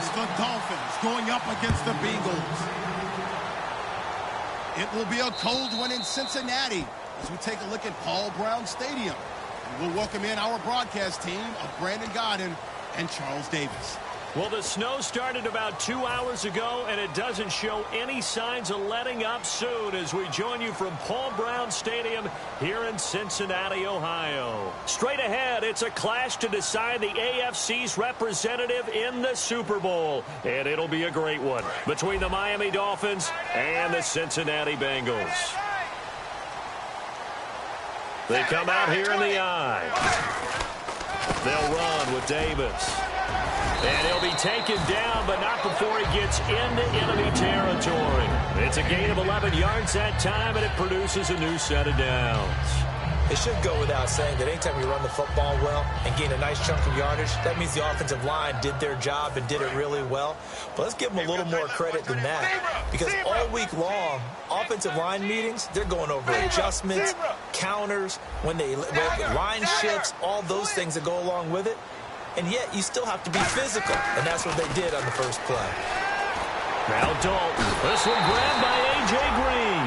It's the Dolphins going up against the Bengals. It will be a cold one in Cincinnati as we take a look at Paul Brown Stadium. And we'll welcome in our broadcast team of Brandon Godden and Charles Davis. Well, the snow started about 2 hours ago, and it doesn't show any signs of letting up soon as we join you from Paul Brown Stadium here in Cincinnati, Ohio. Straight ahead, it's a clash to decide the AFC's representative in the Super Bowl, and it'll be a great one between the Miami Dolphins and the Cincinnati Bengals. They come out here in the eye. They'll run with Davis. And he'll be taken down, but not before he gets into enemy territory. It's a gain of 11 yards that time, and it produces a new set of downs. It should go without saying that anytime you run the football well and gain a nice chunk of yardage, that means the offensive line did their job and did it really well. But let's give them a little more credit than that, because all week long, offensive line meetings, they're going over adjustments, counters, when line shifts, all those things that go along with it. And yet, you still have to be physical. And that's what they did on the first play. Now Dalton. This one grabbed by A.J. Green.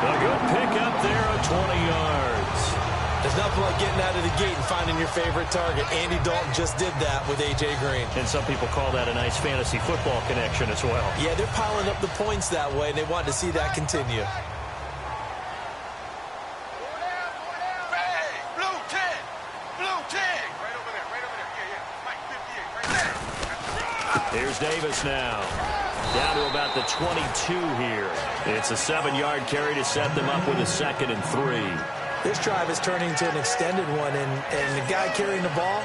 A good pickup there of 20 yards. There's nothing like getting out of the gate and finding your favorite target. Andy Dalton just did that with A.J. Green. And some people call that a nice fantasy football connection as well. Yeah, they're piling up the points that way, and they want to see that continue. Here's Davis now. Down to about the 22 here. It's a 7-yard carry to set them up with a 2nd and 3. This drive is turning into an extended one, and the guy carrying the ball,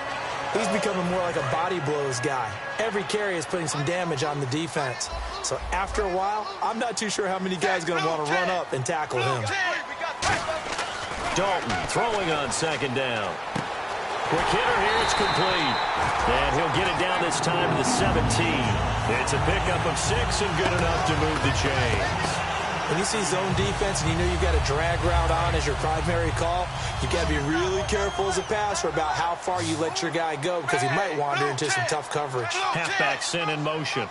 he's becoming more like a body blows guy. Every carry is putting some damage on the defense. So after a while, I'm not too sure how many guys are going to want to run up and tackle him. Dalton throwing on 2nd down. Quick hitter here, it's complete. And he'll get it down this time to the 17. It's a pickup of 6 and good enough to move the chains. When you see zone defense and you know you've got a drag route on as your primary call, you've got to be really careful as a passer about how far you let your guy go, because he might wander into some tough coverage. Halfback sent in motion.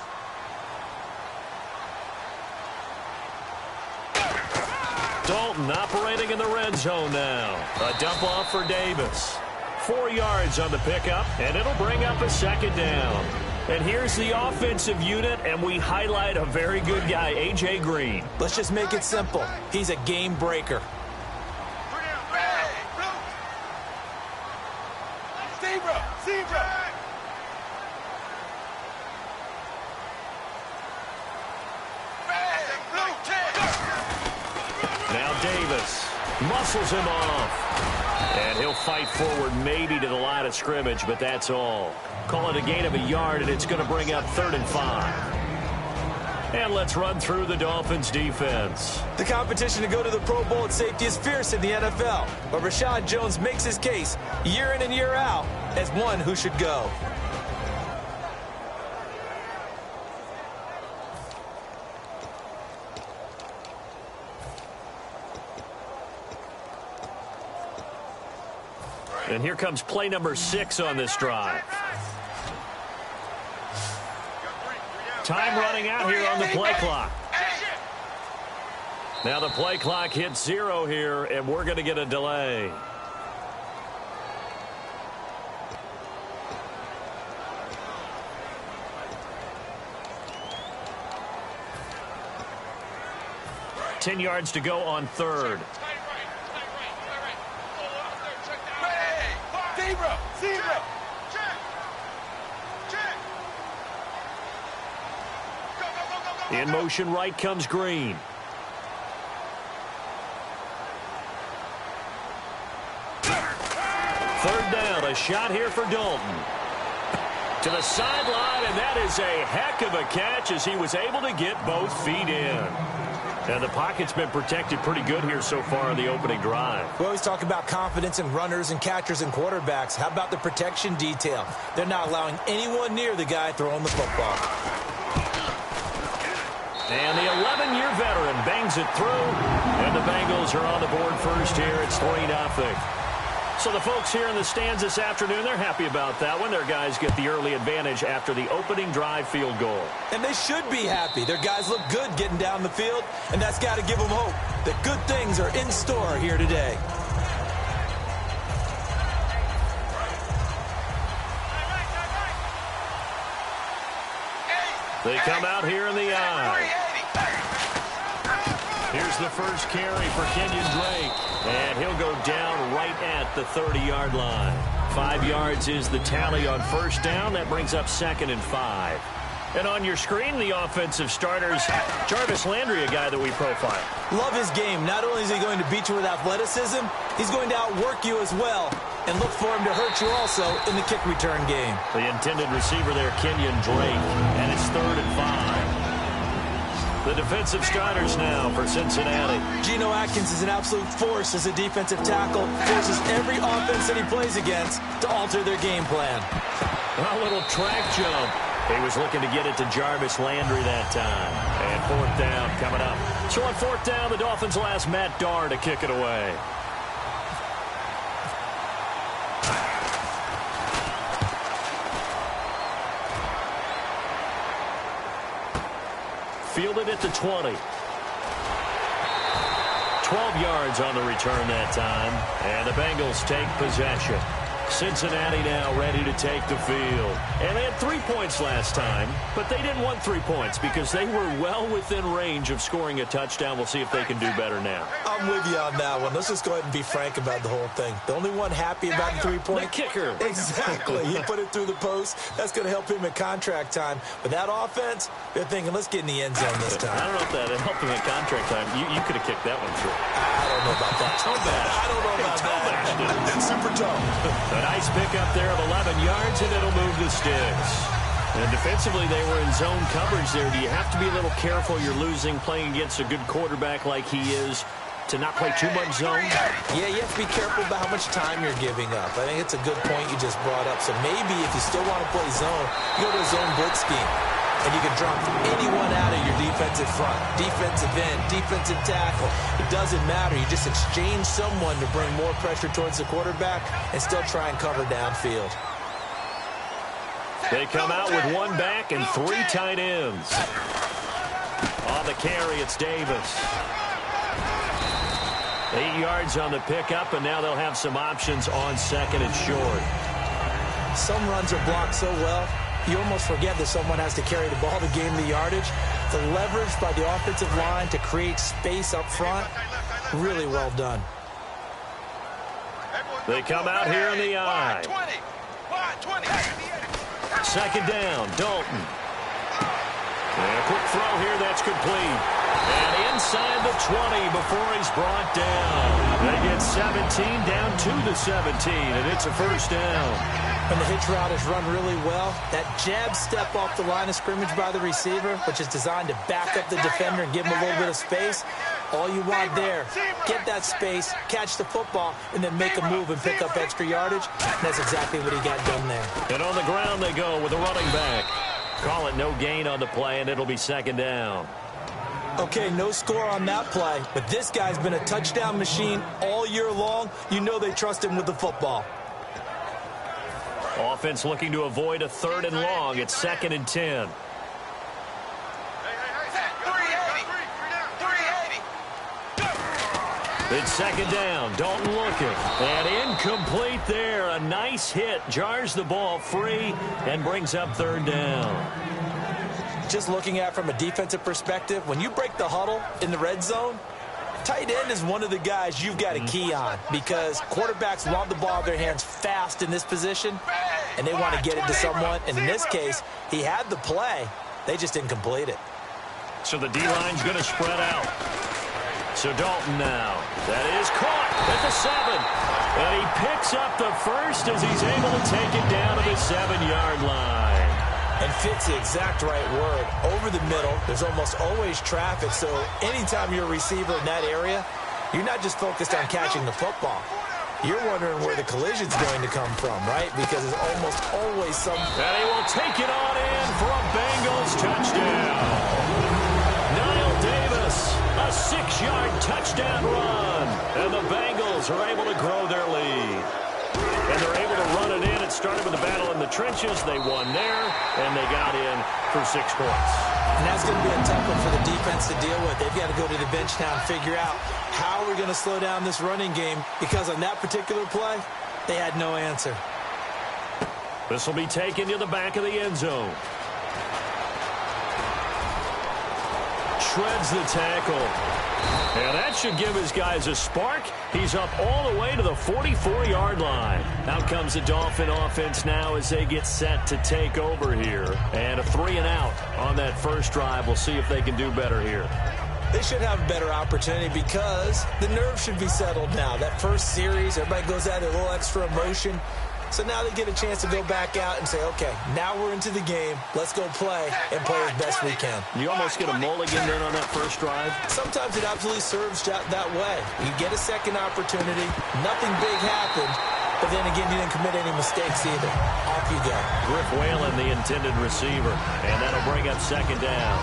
Dalton operating in the red zone now. A dump off for Davis. 4 yards on the pickup, and it'll bring up a 2nd down. And here's the offensive unit, and we highlight a very good guy, A.J. Green. Let's just make it simple. He's a game breaker. Now Davis muscles him off. And he'll fight forward maybe to the line of scrimmage, but that's all. Call it a gain of a yard, and it's going to bring up 3rd and 5. And let's run through the Dolphins' defense. The competition to go to the Pro Bowl at safety is fierce in the NFL, but Rashad Jones makes his case year in and year out as one who should go. And here comes play number 6 on this drive. Time running out here on the play clock. Now the play clock hits 0 here, and we're going to get a delay. Ten yards to go on 3rd. In motion right comes Green. Third down, a shot here for Dalton. To the sideline, and that is a heck of a catch as he was able to get both feet in. And the pocket's been protected pretty good here so far in the opening drive. We always talk about confidence in runners and catchers and quarterbacks. How about the protection detail? They're not allowing anyone near the guy throwing the football. And the 11-year veteran bangs it through. And the Bengals are on the board first here. It's 3-0. So the folks here in the stands this afternoon, they're happy about that one. Their guys get the early advantage after the opening drive field goal. And they should be happy. Their guys look good getting down the field, and that's got to give them hope that good things are in store here today. They come out here in the eye. Here's the first carry for Kenyon Drake. And he'll go down right at the 30-yard line. 5 yards is the tally on first down. That brings up 2nd and 5. And on your screen, the offensive starters, Jarvis Landry, a guy that we profile. Love his game. Not only is he going to beat you with athleticism, he's going to outwork you as well. And look for him to hurt you also in the kick return game. The intended receiver there, Kenyon Drake. And it's 3rd and 5. The defensive starters now for Cincinnati. Geno Atkins is an absolute force as a defensive tackle. Forces every offense that he plays against to alter their game plan. A little track jump. He was looking to get it to Jarvis Landry that time. And 4th down coming up. So on 4th down, the Dolphins will ask Matt Darr to kick it away. Fielded at the 20. 12 yards on the return that time. And the Bengals take possession. Cincinnati now ready to take the field. And they had 3 points last time, but they didn't want 3 points because they were well within range of scoring a touchdown. We'll see if they can do better now. I'm with you on that one. Let's just go ahead and be frank about the whole thing. The only one happy about the 3-point. The kicker. Exactly. He put it through the post. That's going to help him at contract time. But that offense, they're thinking, let's get in the end zone this time. I don't know if that helped him at contract time. You could have kicked that one through. I don't know about that. I don't know about that. Super toe. A nice pickup there of 11 yards, and it'll move the sticks. And defensively, they were in zone coverage there. Do you have to be a little careful? You're losing, playing against a good quarterback like he is, to not play too much zone? Yeah, you have to be careful about how much time you're giving up. I think it's a good point you just brought up. So maybe if you still want to play zone, you go to a zone blitz scheme. And you can drop anyone out of your defensive front, defensive end, defensive tackle. It doesn't matter. You just exchange someone to bring more pressure towards the quarterback and still try and cover downfield. They come out with 1 back and 3 tight ends. On the carry, it's Davis. 8 yards on the pickup, and now they'll have some options on 2nd and short. Some runs are blocked so well, you almost forget that someone has to carry the ball to gain the yardage. The leverage by the offensive line to create space up front, really well done. They come out here in the eye. 2nd down, Dalton. And a quick throw here, that's complete. And inside the 20 before he's brought down. They get 17 down to the 17, and it's a 1st down. And the hitch route is run really well. That jab step off the line of scrimmage by the receiver, which is designed to back up the defender and give him a little bit of space. All you want there, get that space, catch the football, and then make a move and pick up extra yardage. And that's exactly what he got done there. And on the ground they go with a running back. Call it no gain on the play, and it'll be 2nd down. Okay, no score on that play, but this guy's been a touchdown machine all year long. You know they trust him with the football. Offense looking to avoid a 3rd and long. It's 2nd and 10. It's 2nd down. Dalton looking. And incomplete there. A nice hit. Jars the ball free and brings up 3rd down. Just looking at it from a defensive perspective, when you break the huddle in the red zone, tight end is one of the guys you've got a key on because quarterbacks want the ball in their hands fast in this position, and they want to get it to someone. And in this case, he had the play. They just didn't complete it. So the D-line's going to spread out. So Dalton now. That is caught at the 7. And he picks up the first as he's able to take it down to the 7-yard line. And fits the exact right word. Over the middle, there's almost always traffic, so anytime you're a receiver in that area, you're not just focused on catching the football. You're wondering where the collision's going to come from, right? Because there's almost always some... And he will take it on in for a Bengals touchdown. Niall Davis, a 6-yard touchdown run. And the Bengals are able to grow their lead. and they're able to run it in. It started with a battle in the trenches. They won there, and they got in for 6 points. And that's going to be a tough one for the defense to deal with. They've got to go to the bench now and figure out how we're going to slow down this running game, because on that particular play, they had no answer. This will be taken to the back of the end zone. Shreds the tackle. And that should give his guys a spark. He's up all the way to the 44-yard line. Out comes the Dolphin offense now as they get set to take over here. And a 3-and-out on that first drive. We'll see if they can do better here. They should have a better opportunity because the nerves should be settled now. That first series, everybody goes out with a little extra emotion. So now they get a chance to go back out and say, okay, now we're into the game. Let's go play and play as best we can. You almost get a mulligan then on that first drive? Sometimes it absolutely serves that way. You get a second opportunity. Nothing big happened. But then again, you didn't commit any mistakes either. Off you go. Griff Whalen, the intended receiver. And that'll bring up second down.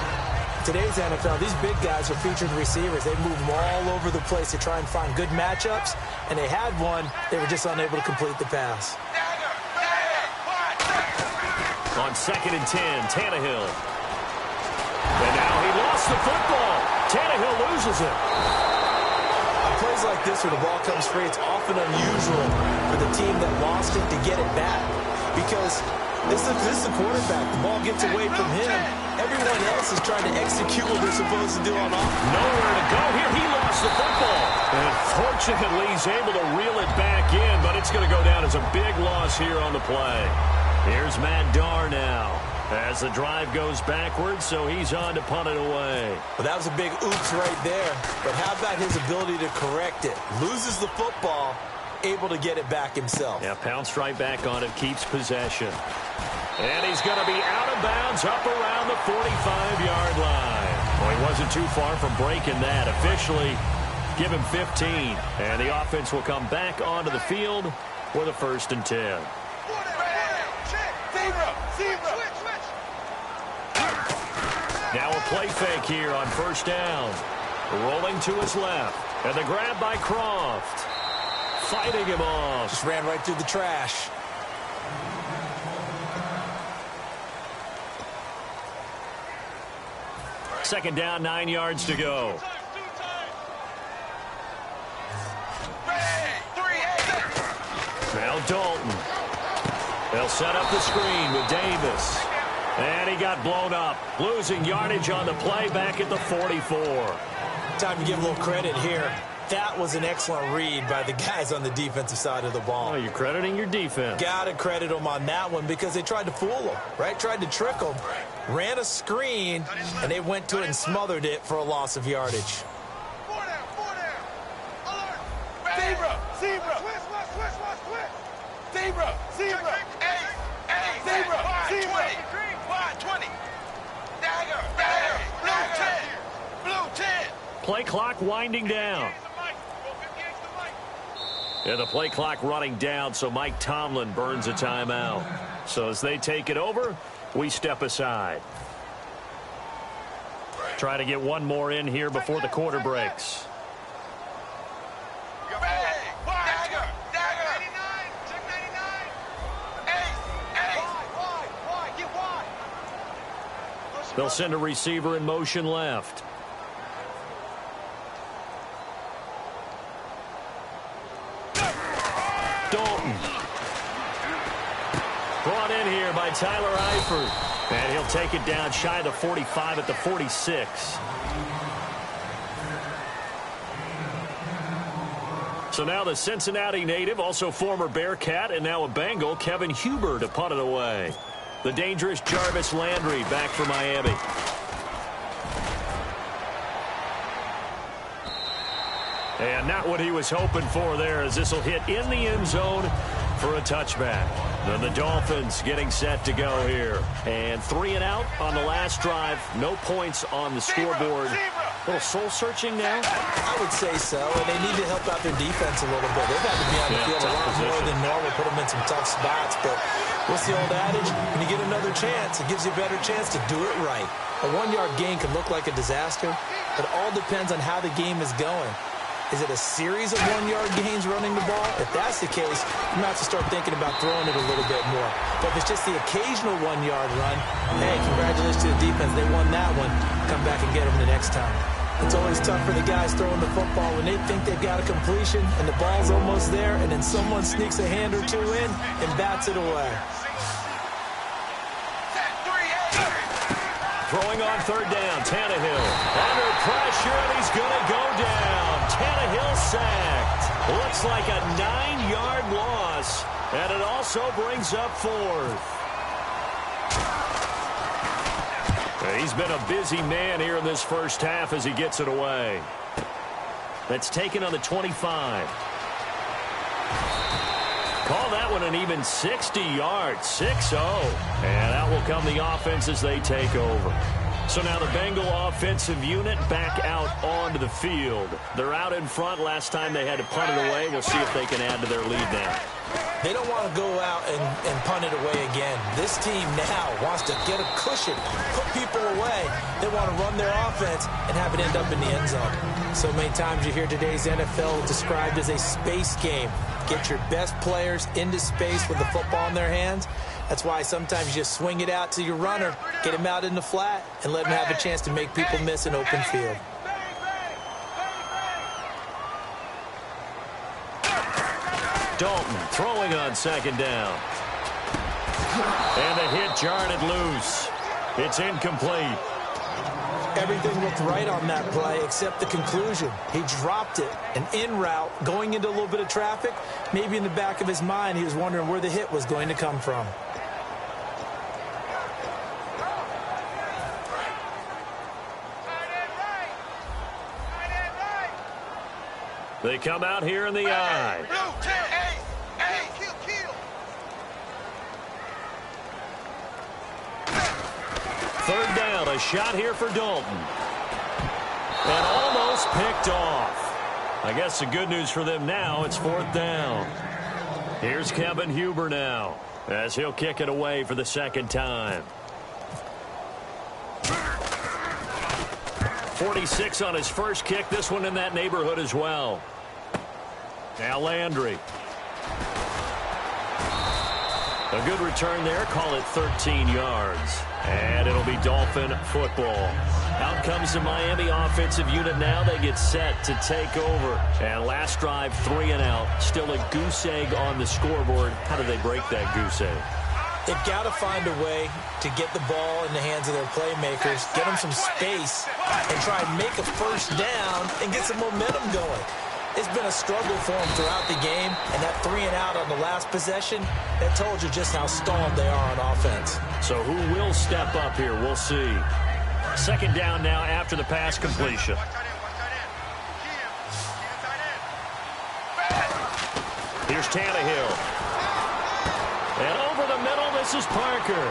Today's NFL, these big guys are featured receivers. They move them all over the place to try and find good matchups. And they had one. They were just unable to complete the pass. On 2nd and 10, Tannehill. And now he lost the football. Tannehill loses it. On plays like this where the ball comes free, it's often unusual for the team that lost it to get it back. Because this is the quarterback. The ball gets away from him. Everyone else is trying to execute what they're supposed to do on offense. Nowhere to go here. He lost the football. And fortunately, he's able to reel it back in, but it's going to go down as a big loss here on the play. Here's Matt Darr now as the drive goes backwards, so he's on to punt it away. Well, that was a big oops right there. But how about his ability to correct it? Loses the football, able to get it back himself. Yeah, pounced right back on it, keeps possession. And he's going to be out of bounds up around the 45-yard line. Well, he wasn't too far from breaking that. Officially, give him 15. And the offense will come back onto the field with a 1st and 10. Now a play fake here on 1st down. Rolling to his left. And the grab by Croft. Fighting him off. Just ran right through the trash. Second down, 9 yards to go. Now Dalton. They'll set up the screen with Davis. And he got blown up. Losing yardage on the play back at the 44. Time to give a little credit here. That was an excellent read by the guys on the defensive side of the ball. Oh, you're crediting your defense. Got to credit them on that one because they tried to fool them, right? Tried to trick them. Ran a screen, and they went to it and smothered it for a loss of yardage. 4 down, 4 down. Alert. Zebra, zebra. Zebra, zebra. Zebra, zebra. 20. Dagger, dagger. Blue 10. Play clock winding down. Yeah, the play clock running down, so Mike Tomlin burns a timeout. So as they take it over, we step aside. Try to get one more in here before the quarter breaks. Dagger, dagger. Check 99. Get wide. They'll send a receiver in motion left. Dalton. Brought in here by Tyler Eifert. And he'll take it down shy of the 45 at the 46. So now the Cincinnati native, also former Bearcat and now a Bengal, Kevin Huber to punt it away. The dangerous Jarvis Landry back for Miami. And not what he was hoping for there, as this will hit in the end zone for a touchback. Then the Dolphins getting set to go here. And 3 and out on the last drive. No points on the scoreboard. A little soul-searching now? I would say so, and they need to help out their defense a little bit. They've had to be on the field a lot more than normal, put them in some tough spots. But what's the old adage? When you get another chance, it gives you a better chance to do it right. A 1-yard gain can look like a disaster, but it all depends on how the game is going. Is it a series of 1-yard gains running the ball? If that's the case, you might have to start thinking about throwing it a little bit more. But if it's just the occasional 1-yard run, hey, congratulations to the defense. They won that one. Come back and get them the next time. It's always tough for the guys throwing the football when they think they've got a completion and the ball's almost there, and then someone sneaks a hand or two in and bats it away. Throwing on third down, Tannehill. Under pressure, and he's going to go down. Tannehill sacked. Looks like a 9-yard loss, and it also brings up fourth. He's been a busy man here in this first half as he gets it away. That's taken on the 25. Call that one an even 60 yards, 6-0. And out will come the offense as they take over. So now the Bengal offensive unit back out onto the field. They're out in front. Last time they had to punt it away. We'll see if they can add to their lead now. They don't want to go out and punt it away again. This team now wants to get a cushion, put people away. They want to run their offense and have it end up in the end zone. So many times you hear today's NFL described as a space game. Get your best players into space with the football in their hands. That's why sometimes you just swing it out to your runner, get him out in the flat, and let him have a chance to make people miss an open field. Dalton throwing on second down. And the hit jarred it loose. It's incomplete. Everything looked right on that play except the conclusion. He dropped it, an in route, going into a little bit of traffic. Maybe in the back of his mind he was wondering where the hit was going to come from. They come out here in the I. Third down, a shot here for Dalton. And almost picked off. I guess the good news for them now, it's fourth down. Here's Kevin Huber now, as he'll kick it away for the second time. 46 on his first kick, this one in that neighborhood as well. Now Landry. A good return there, call it 13 yards. And it'll be Dolphin football. Out comes the Miami offensive unit now. They get set to take over. And last drive, 3 and out. Still a goose egg on the scoreboard. How do they break that goose egg? They've got to find a way to get the ball in the hands of their playmakers, get them some space, and try and make a first down and get some momentum going. It's been a struggle for them throughout the game, and that 3 and out on the last possession, that told you just how stalled they are on offense. So who will step up here? We'll see. Second down now after the pass completion. Here's Tannehill. And over the middle, this is Parker.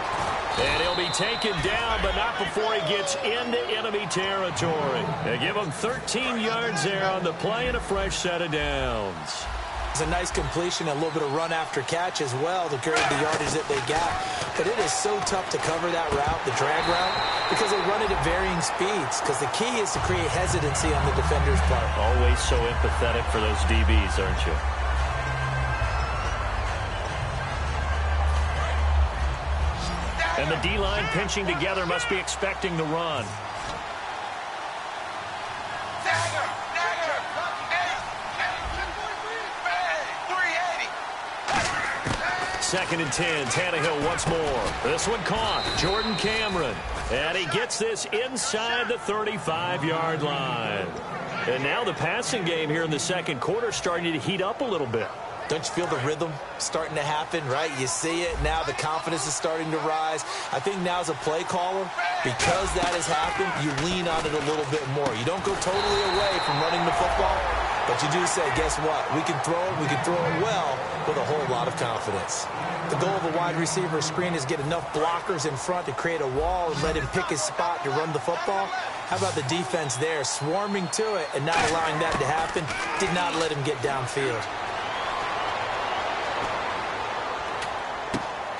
And he'll be taken down, but not before he gets into enemy territory. They give him 13 yards there on the play and a fresh set of downs. It's a nice completion, a little bit of run after catch as well to carry the yardage that they got. But it is so tough to cover that route, the drag route, because they run it at varying speeds. Because the key is to create hesitancy on the defender's part. Always so empathetic for those DBs, aren't you? And the D-line pinching together must be expecting the run. Second and 10, Tannehill once more. This one caught, Jordan Cameron. And he gets this inside the 35-yard line. And now the passing game here in the second quarter starting to heat up a little bit. Don't you feel the rhythm starting to happen, right? You see it. Now the confidence is starting to rise. I think now as a play caller, because that has happened, you lean on it a little bit more. You don't go totally away from running the football, but you do say, guess what? We can throw it. We can throw it well with a whole lot of confidence. The goal of a wide receiver screen is get enough blockers in front to create a wall and let him pick his spot to run the football. How about the defense there, swarming to it and not allowing that to happen? Did not let him get downfield.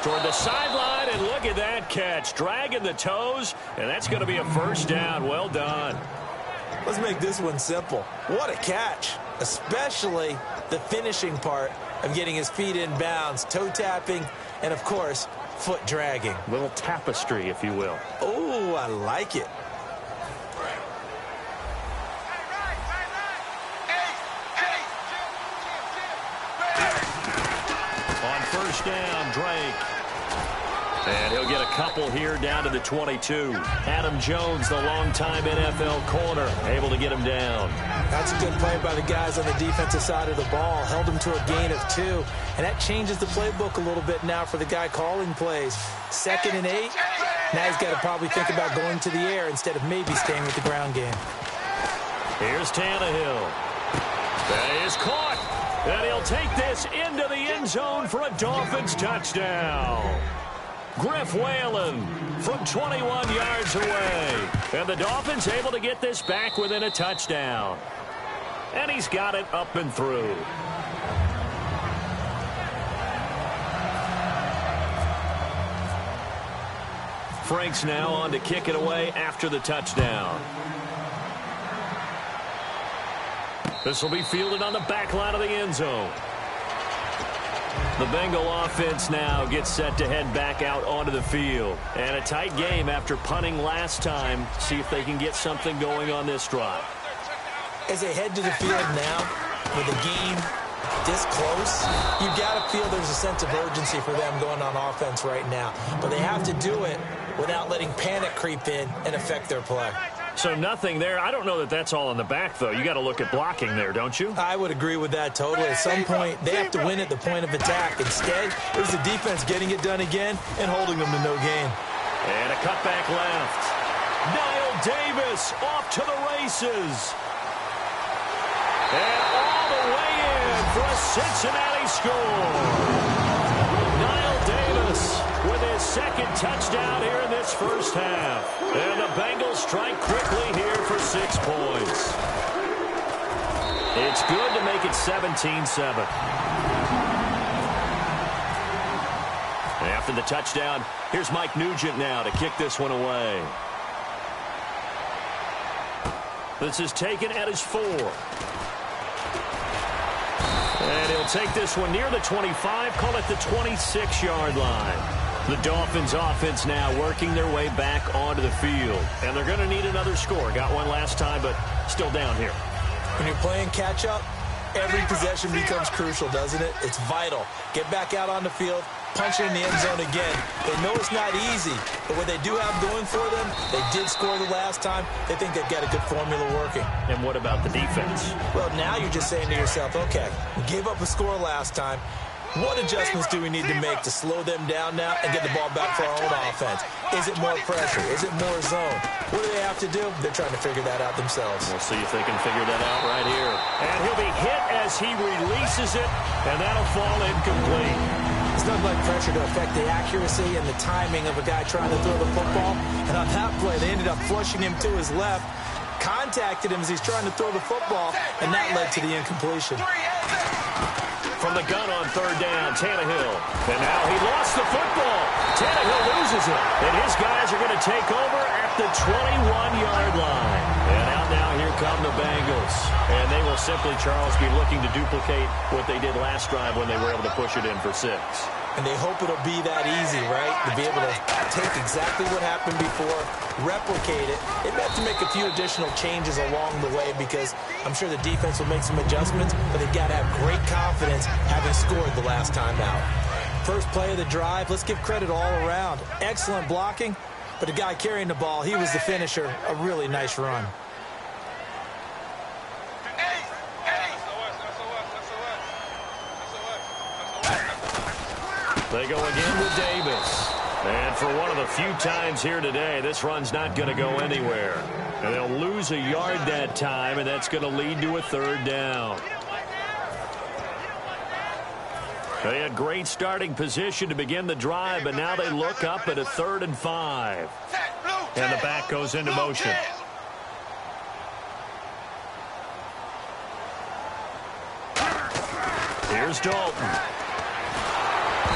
Toward the sideline, and look at that catch. Dragging the toes, and that's going to be a first down. Well done. Let's make this one simple. What a catch. especially the finishing part of getting his feet in bounds, toe tapping, and, of course, foot dragging. Little tapestry, if you will. Oh, I like it. On first down, Drake. And he'll get a couple here down to the 22. Adam Jones, the longtime NFL corner, able to get him down. That's a good play by the guys on the defensive side of the ball. Held him to a gain of 2. And that changes the playbook a little bit now for the guy calling plays. 2nd and 8. Now he's got to probably think about going to the air instead of maybe staying with the ground game. Here's Tannehill. That is caught. And he'll take this into the end zone for a Dolphins touchdown. Griff Whalen from 21 yards away. And the Dolphins able to get this back within a touchdown. And he's got it up and through. Frank's now on to kick it away after the touchdown. This will be fielded on the back line of the end zone. The Bengal offense now gets set to head back out onto the field. And a tight game after punting last time. See if they can get something going on this drive. As they head to the field now, with the game this close, you've got to feel there's a sense of urgency for them going on offense right now. But they have to do it without letting panic creep in and affect their play. So nothing there. I don't know that that's all in the back, though. You got to look at blocking there, don't you? I would agree with that totally. At some point, they have to win at the point of attack. Instead, it was the defense getting it done again and holding them to no gain. And a cutback left. Niall Davis off to the races. And all the way in for a Cincinnati score. Niall Davis with his 2nd touchdown here in this first half. And the Bengals strike quickly here for 6 points. It's good to make it 17-7. After the touchdown, here's Mike Nugent now to kick this one away. This is taken at his 4. And he'll take this one near the 25, call it the 26-yard line. The Dolphins offense now working their way back onto the field. And they're going to need another score. Got one last time, but still down here. When you're playing catch-up, every possession becomes crucial, doesn't it? It's vital. Get back out on the field, punch it in the end zone again. They know it's not easy, but what they do have going for them, they did score the last time. They think they've got a good formula working. And what about the defense? Well, now you're just saying to yourself, okay, we gave up a score last time. What adjustments do we need to make to slow them down now and get the ball back for our own offense? Is it more pressure? Is it more zone? What do they have to do? They're trying to figure that out themselves. We'll see if they can figure that out right here. And he'll be hit as he releases it, and that'll fall incomplete. It's nothing like pressure to affect the accuracy and the timing of a guy trying to throw the football. And on that play, they ended up flushing him to his left, contacted him as he's trying to throw the football, and that led to the incompletion. From the gun on 3rd down, Tannehill. And now he lost the football. Tannehill loses it. And his guys are going to take over at the 21-yard line. And out now, here come the Bengals. And they will simply, Charles, be looking to duplicate what they did last drive when they were able to push it in for 6. And they hope it'll be that easy, right? To be able to take exactly what happened before, replicate it. They may have to make a few additional changes along the way because I'm sure the defense will make some adjustments, but they've got to have great confidence having scored the last time out. First play of the drive, let's give credit all around. Excellent blocking, but the guy carrying the ball, he was the finisher. A really nice run. They go again with Davis. And for one of the few times here today, this run's not going to go anywhere. And they'll lose a yard that time, and that's going to lead to a 3rd down. They had great starting position to begin the drive, but now they look up at a 3rd and 5. And the back goes into motion. Here's Dalton.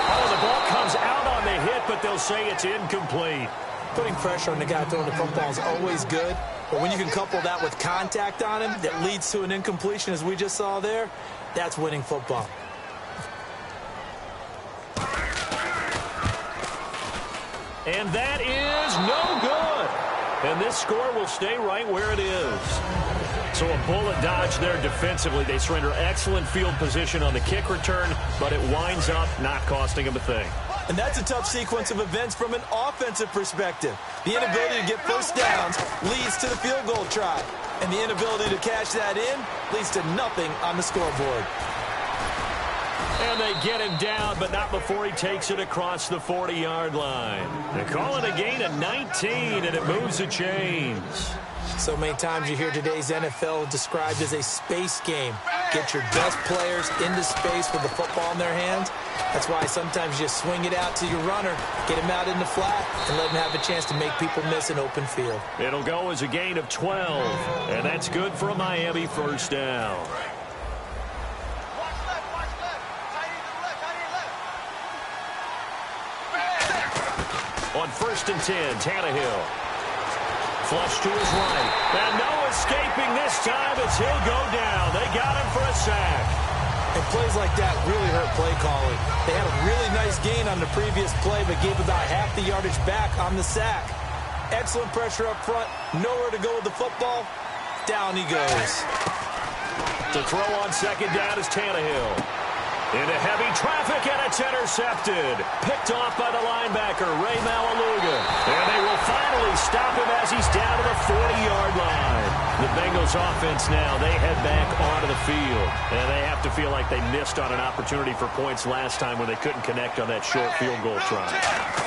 Oh, the ball comes out on the hit, but they'll say it's incomplete. Putting pressure on the guy throwing the football is always good, but when you can couple that with contact on him that leads to an incompletion, as we just saw there, that's winning football. And that is no good. And this score will stay right where it is. So a bullet dodge there defensively. They surrender excellent field position on the kick return, but it winds up not costing them a thing. And that's a tough sequence of events from an offensive perspective. The inability to get first downs leads to the field goal try. And the inability to cash that in leads to nothing on the scoreboard. And they get him down, but not before he takes it across the 40-yard line. They call it a gain of 19, and it moves the chains. So many times you hear today's NFL described as a space game. Get your best players into space with the football in their hands. That's why sometimes you swing it out to your runner, get him out in the flat, and let him have a chance to make people miss an open field. It'll go as a gain of 12, and that's good for a Miami first down. On 1st and 10, Tannehill. Flush to his right. And no escaping this time as he'll go down. They got him for a sack. And plays like that really hurt play calling. They had a really nice gain on the previous play, but gave about half the yardage back on the sack. Excellent pressure up front. Nowhere to go with the football. Down he goes. To throw on 2nd down is Tannehill. Into heavy traffic, and it's intercepted. Picked off by the linebacker, Ray Malaluga. And they will finally stop him as he's down to the 40-yard line. The Bengals offense now, they head back onto the field. And they have to feel like they missed on an opportunity for points last time when they couldn't connect on that short field goal try.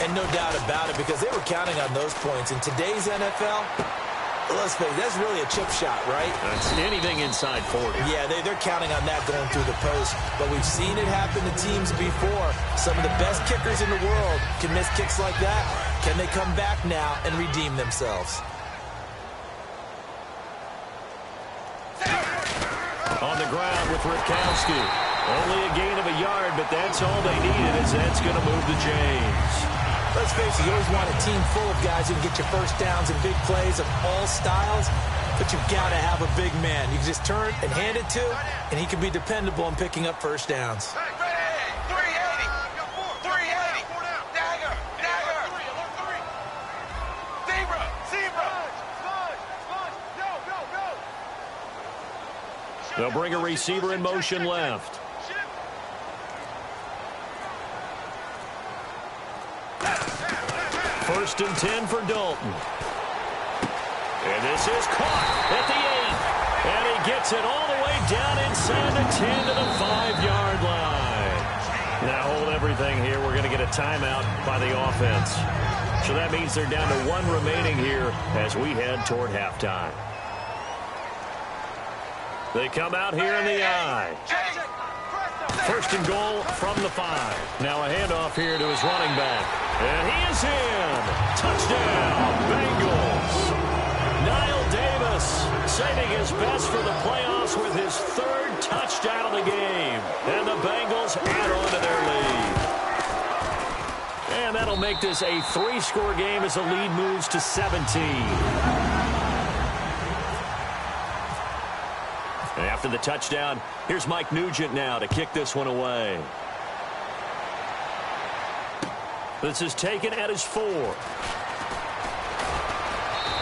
And no doubt about it, because they were counting on those points. In today's NFL, let's face it, that's really a chip shot, right? That's anything inside 40. Yeah, they're counting on that going through the post. But we've seen it happen to teams before. Some of the best kickers in the world can miss kicks like that. Can they come back now and redeem themselves? On the ground with Ripkowski. Only a gain of a yard, but that's all they needed, as that's going to move the chains. Let's face it, you always want a team full of guys who can get you first downs and big plays of all styles, but you've got to have a big man. You can just turn and hand it to, and he can be dependable in picking up first downs. 380. 380. Dagger. Dagger. Zebra. Zebra. They'll bring a receiver in motion left. First and 10 for Dalton. And this is caught at the 8. And he gets it all the way down inside the 10 to the 5-yard line. Now hold everything here. We're going to get a timeout by the offense. So that means they're down to 1 remaining here as we head toward halftime. They come out here in the I. First and goal from the 5. Now a handoff here to his running back. And he is in. Touchdown, Bengals. Niall Davis saving his best for the playoffs with his 3rd touchdown of the game. And the Bengals add on to their lead. And that'll make this a 3-score game as the lead moves to 17. After the touchdown, here's Mike Nugent now to kick this one away. This is taken at his 4.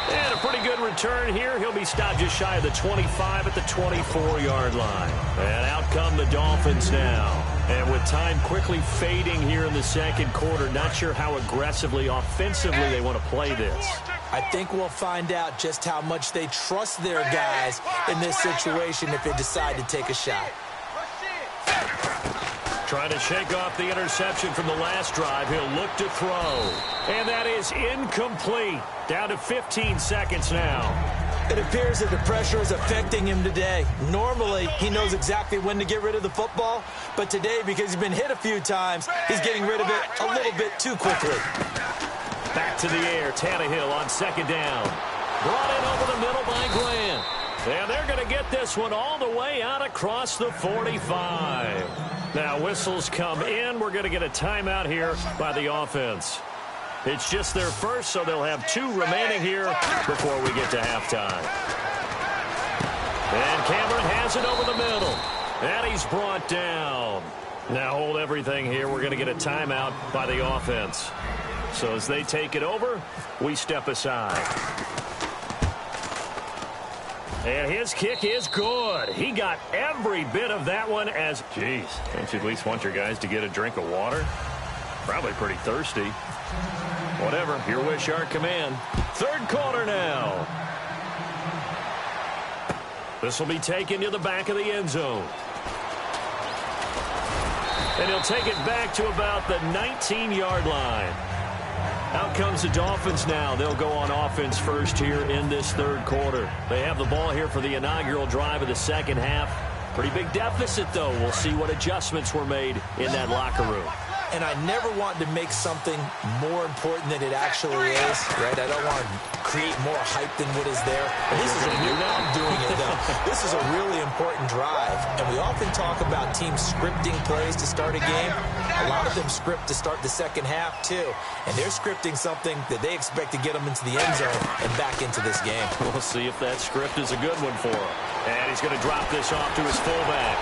And a pretty good return here. He'll be stopped just shy of the 25 at the 24-yard line. And out come the Dolphins now. And with time quickly fading here in the 2nd quarter, not sure how aggressively, offensively they want to play this. I think we'll find out just how much they trust their guys in this situation if they decide to take a shot. Trying to shake off the interception from the last drive. He'll look to throw. And that is incomplete. Down to 15 seconds now. It appears that the pressure is affecting him today. Normally, he knows exactly when to get rid of the football. But today, because he's been hit a few times, he's getting rid of it a little bit too quickly. Back to the air. Tannehill on 2nd down. Brought in over the middle by Grant. And they're going to get this one all the way out across the 45. Now whistles come in. We're going to get a timeout here by the offense. It's just their first, so they'll have 2 remaining here before we get to halftime. And Cameron has it over the middle. And he's brought down. Now hold everything here. We're going to get a timeout by the offense. So as they take it over, we step aside. And his kick is good. He got every bit of that one as, geez, don't you at least want your guys to get a drink of water? Probably pretty thirsty. Whatever, your wish, our command. 3rd quarter now. This will be taken to the back of the end zone. And he'll take it back to about the 19-yard line. Out comes the Dolphins now. They'll go on offense first here in this 3rd quarter. They have the ball here for the inaugural drive of the 2nd half. Pretty big deficit, though. We'll see what adjustments were made in that locker room. And I never want to make something more important than it actually is, right? I don't want to create more hype than what is there. This is I'm doing it, though. This is a really important drive. And we often talk about teams scripting plays to start a game. A lot of them script to start the 2nd half, too. And they're scripting something that they expect to get them into the end zone and back into this game. We'll see if that script is a good one for him. And he's going to drop this off to his fullback.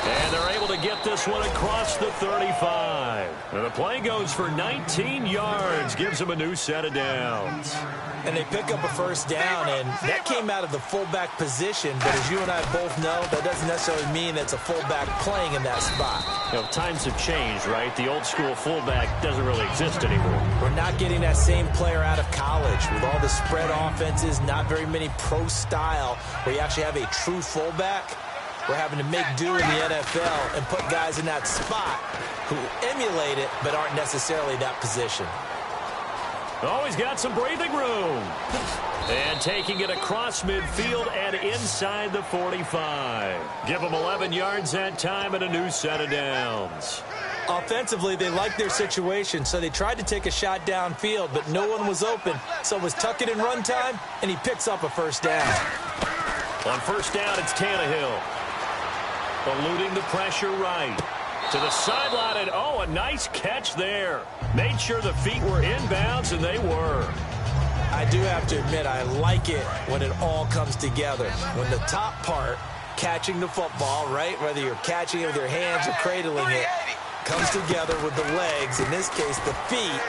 And they're able to get this one across the 35. And the play goes for 19 yards. Gives them a new set of downs. And they pick up a 1st down, and that came out of the fullback position. But as you and I both know, that doesn't necessarily mean it's a fullback playing in that spot. You know, times have changed, right? The old school fullback doesn't really exist anymore. We're not getting that same player out of college with all the spread offenses, not very many pro style, where you actually have a true fullback. We're having to make do in the NFL and put guys in that spot who emulate it but aren't necessarily that position. Oh, he's got some breathing room. And taking it across midfield and inside the 45. Give them 11 yards that time and a new set of downs. Offensively, they like their situation, so they tried to take a shot downfield, but no one was open. So it was tuck it in run time, and he picks up a 1st down. On 1st down, it's Tannehill. Eluding the pressure right. To the sideline, and oh, a nice catch there. Made sure the feet were inbounds, and they were. I do have to admit, I like it when it all comes together. When the top part, catching the football, right, whether you're catching it with your hands or cradling it, comes together with the legs, in this case the feet,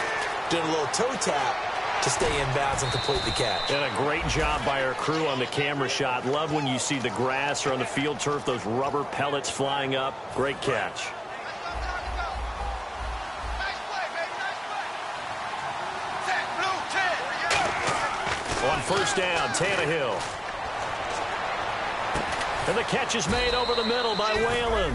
doing a little toe tap to stay in bounds and complete the catch. And a great job by our crew on the camera shot. Love when you see the grass or on the field turf, those rubber pellets flying up. Great catch. On 1st down, Tannehill. And the catch is made over the middle by Whalen.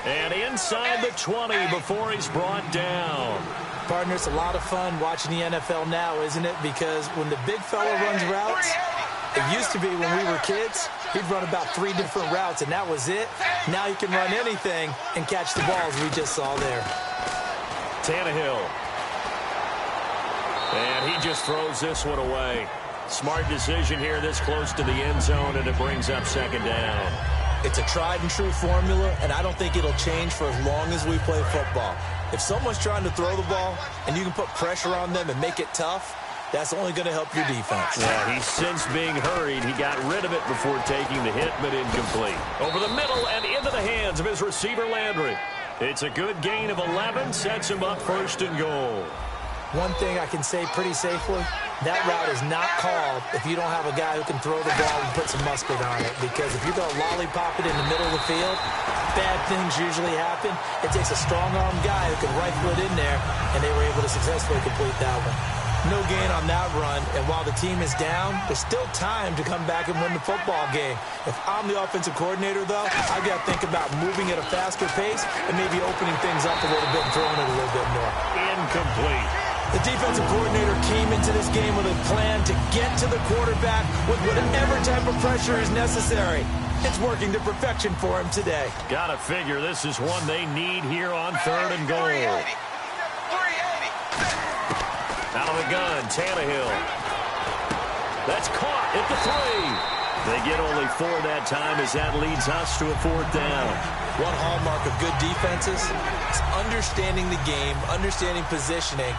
And inside the 20 before he's brought down. Partner, it's a lot of fun watching the NFL now, isn't it? Because when the big fella runs routes, it used to be when we were kids, he'd run about 3 different routes, and that was it. Now he can run anything and catch the balls we just saw there. Tannehill. And he just throws this one away. Smart decision here this close to the end zone, and it brings up 2nd down. It's a tried-and-true formula, and I don't think it'll change for as long as we play football. If someone's trying to throw the ball and you can put pressure on them and make it tough, that's only going to help your defense. Yeah, he's since being hurried. He got rid of it before taking the hit, but incomplete. Over the middle and into the hands of his receiver, Landry. It's a good gain of 11, sets him up 1st and goal. One thing I can say pretty safely, that route is not called if you don't have a guy who can throw the ball and put some muscle on it. Because if you're going to lollipop it in the middle of the field, bad things usually happen. It takes a strong-arm guy who can rifle it in there, and they were able to successfully complete that one. No gain on that run, and while the team is down, there's still time to come back and win the football game. If I'm the offensive coordinator, though, I've got to think about moving at a faster pace and maybe opening things up a little bit and throwing it a little bit more. Incomplete. The defensive coordinator came into this game with a plan to get to the quarterback with whatever type of pressure is necessary. It's working to perfection for him today. Gotta figure this is one they need here on 3rd and goal. 380. Out of the gun, Tannehill. That's caught at the 3. They get only 4 that time as that leads us to a 4th down. One hallmark of good defenses is understanding the game, understanding positioning,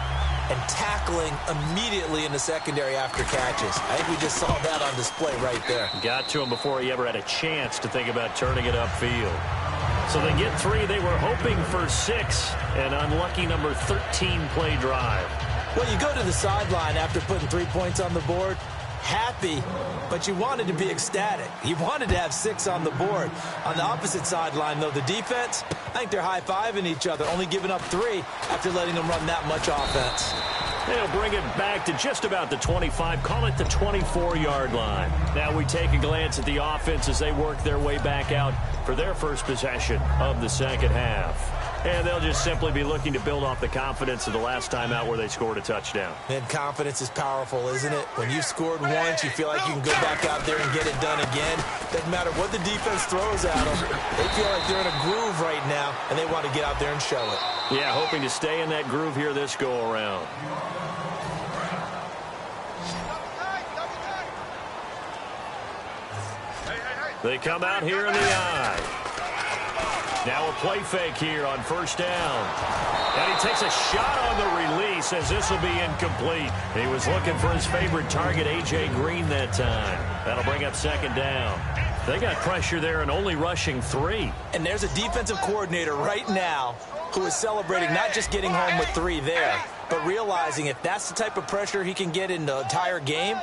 and tackling immediately in the secondary after catches. I think we just saw that on display right there. Got to him before he ever had a chance to think about turning it upfield. So they get 3. They were hoping for 6. An unlucky number 13 play drive. Well, you go to the sideline after putting 3 points on the board, happy, but you wanted to be ecstatic. You wanted to have 6 on the board. On the opposite sideline, though, the defense, I think they're high-fiving each other, only giving up 3 after letting them run that much offense. They'll bring it back to just about the 25, call it the 24-yard line. Now we take a glance at the offense as they work their way back out for their first possession of the second half. And they'll just simply be looking to build off the confidence of the last time out where they scored a touchdown. And confidence is powerful, isn't it? When you've scored once, you feel like you can go back out there and get it done again. Doesn't matter what the defense throws at them. They feel like they're in a groove right now, and they want to get out there and show it. Yeah, hoping to stay in that groove here this go-around. They come out here in the eye. Now a play fake here on first down. And he takes a shot on the release as this will be incomplete. He was looking for his favorite target, A.J. Green, that time. That'll bring up second down. They got pressure there and only rushing 3. And there's a defensive coordinator right now who is celebrating not just getting home with 3 there, but realizing if that's the type of pressure he can get in the entire game,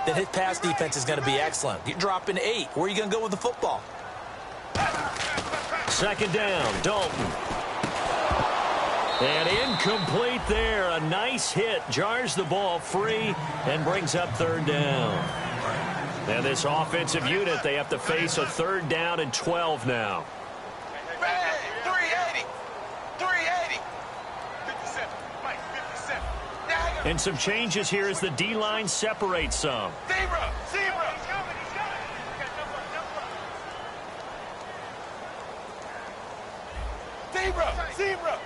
then his pass defense is going to be excellent. You're dropping 8. Where are you going to go with the football? Second down, Dalton. And incomplete there. A nice hit. Jars the ball free and brings up third down. And this offensive unit, they have to face a third down and 12 now. 380. 380. 57. Mike, 57. And some changes here as the D-line separates some. Zebra. Zebra. Zebra.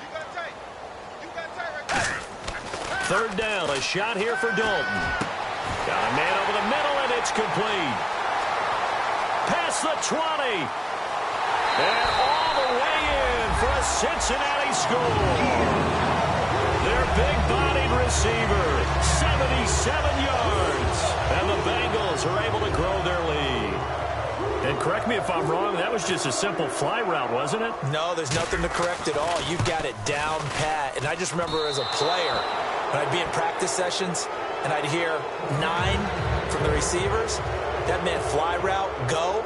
Third down, a shot here for Dalton. Got a man over the middle, and it's complete. Past the 20. And all the way in for a Cincinnati score. Their big-bodied receiver, 77 yards. And the Bengals are able to grow their lead. And correct me if I'm wrong, that was just a simple fly route, wasn't it? No, there's nothing to correct at all. You've got it down pat. And I just remember as a player, when I'd be in practice sessions and I'd hear 9 from the receivers, that meant fly route, go,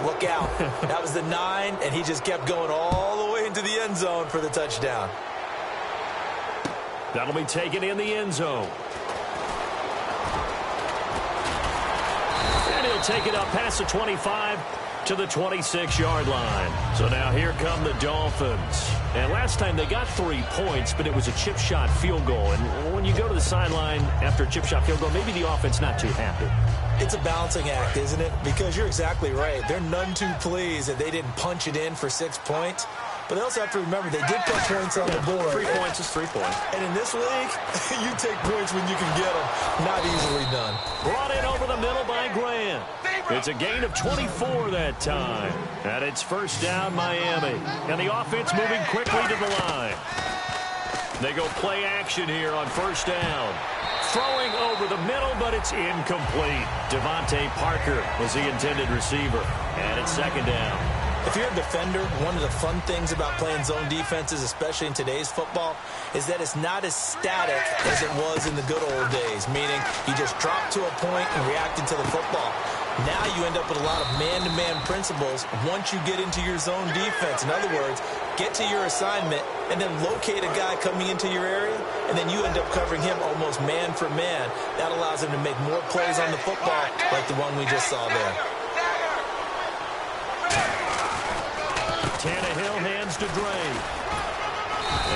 look out. That was the 9, and he just kept going all the way into the end zone for the touchdown. That'll be taken in the end zone. And he'll take it up past the 25 to the 26-yard line. So now here come the Dolphins. And last time they got 3 points, but it was a chip shot field goal. And when you go to the sideline after a chip shot field goal, maybe the offense not too happy. It's a balancing act, isn't it? Because you're exactly right. They're none too pleased that they didn't punch it in for 6 points. But they also have to remember they did put points on the board. 3 points is 3 points. And in this league, you take points when you can get them. Not easily done. Brought in over the middle by Grant. It's a gain of 24 that time. And it's first down, Miami. And the offense moving quickly to the line. They go play action here on first down. Throwing over the middle, but it's incomplete. Devontae Parker was the intended receiver. And it's second down. If you're a defender, one of the fun things about playing zone defenses, especially in today's football, is that it's not as static as it was in the good old days, meaning you just drop to a point and react into the football. Now you end up with a lot of man-to-man principles once you get into your zone defense. In other words, get to your assignment and then locate a guy coming into your area, and then you end up covering him almost man for man. That allows him to make more plays on the football like the one we just saw there. Tannehill hands to Dre.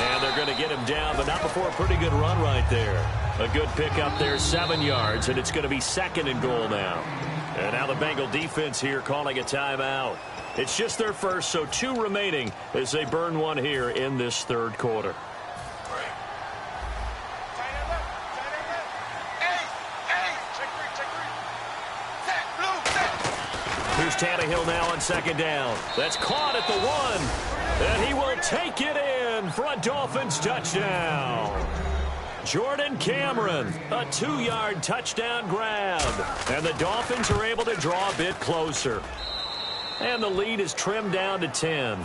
And they're going to get him down, but not before a pretty good run right there. A good pickup there, 7 yards, and it's going to be second and goal now. And now the Bengal defense here calling a timeout. It's just their first, so 2 remaining as they burn one here in this third quarter. Here's Tannehill now on second down. That's caught at the 1. And he will take it in for a Dolphins touchdown. Jordan Cameron, a 2-yard touchdown grab. And the Dolphins are able to draw a bit closer. And the lead is trimmed down to 10.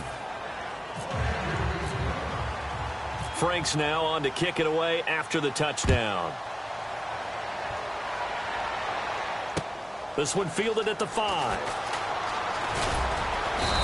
Franks now on to kick it away after the touchdown. This one fielded at the 5.